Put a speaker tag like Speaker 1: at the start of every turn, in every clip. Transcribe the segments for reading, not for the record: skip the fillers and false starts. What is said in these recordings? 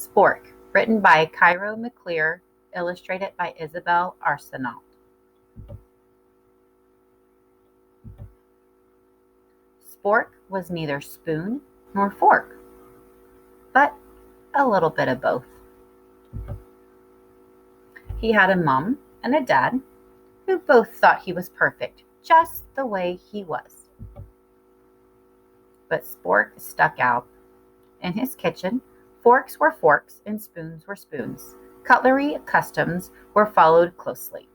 Speaker 1: Spork, written by Kyo Maclear, illustrated by Isabel Arsenault. Spork was neither spoon nor fork, but a little bit of both. He had a mom and a dad who both thought he was perfect, just the way he was. But Spork stuck out. In his kitchen, forks were forks and spoons were spoons. Cutlery customs were followed closely.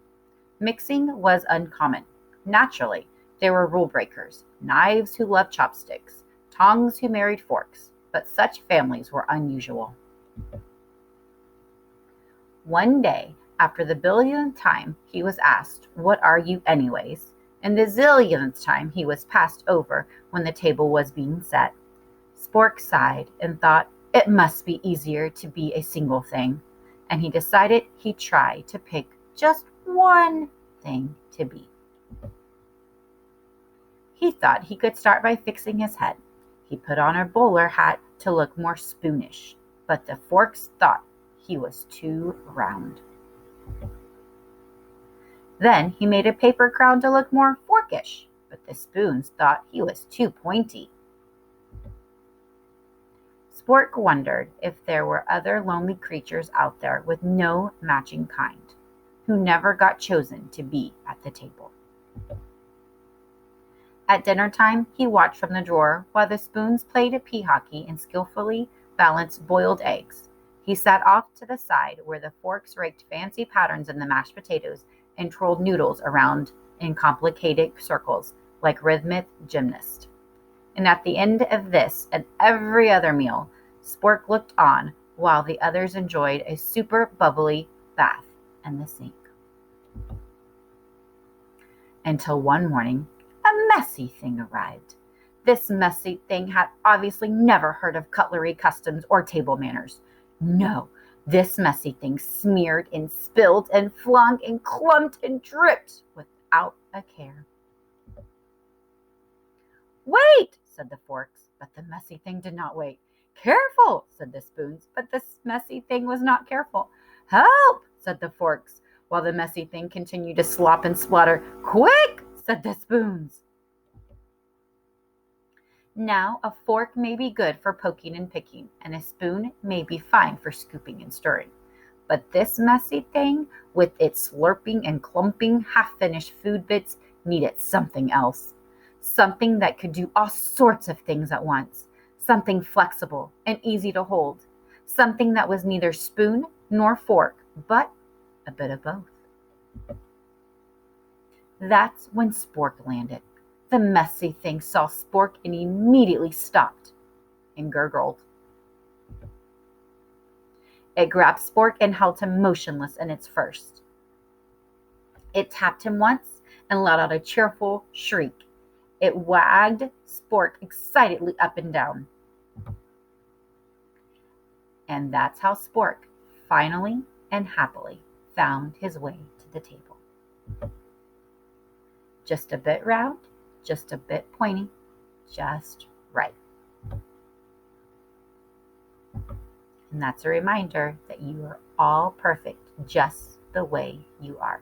Speaker 1: Mixing was uncommon. Naturally, there were rule breakers, knives who loved chopsticks, tongs who married forks, but such families were unusual. One day, after the billionth time he was asked, "What are you anyways?" and the zillionth time he was passed over when the table was being set, Spork sighed and thought it must be easier to be a single thing, and he decided he'd try to pick just one thing to be. He thought he could start by fixing his head. He put on a bowler hat to look more spoonish, but the forks thought he was too round. Then he made a paper crown to look more forkish, but the spoons thought he was too pointy. Spork wondered if there were other lonely creatures out there with no matching kind, who never got chosen to be at the table. At dinner time, he watched from the drawer while the spoons played pea hockey and skillfully balanced boiled eggs. He sat off to the side where the forks raked fancy patterns in the mashed potatoes and twirled noodles around in complicated circles like rhythmic gymnasts. And at the end of this and every other meal, Spork looked on while the others enjoyed a super bubbly bath in the sink. Until one morning, a messy thing arrived. This messy thing had obviously never heard of cutlery customs or table manners. No, this messy thing smeared and spilled and flung and clumped and dripped without a care. "Wait," said the forks, but the messy thing did not wait. "Careful," said the spoons, but this messy thing was not careful. "Help," said the forks, while the messy thing continued to slop and splatter. "Quick," said the spoons. Now, a fork may be good for poking and picking, and a spoon may be fine for scooping and stirring. But this messy thing, with its slurping and clumping half-finished food bits, needed something else. Something that could do all sorts of things at once. Something flexible and easy to hold. Something that was neither spoon nor fork, but a bit of both. That's when Spork landed. The messy thing saw Spork and immediately stopped and gurgled. It grabbed Spork and held him motionless in its first. It tapped him once and let out a cheerful shriek. It wagged Spork excitedly up and down. And that's how Spork finally and happily found his way to the table. Just a bit round, just a bit pointy, just right. And that's a reminder that you are all perfect just the way you are.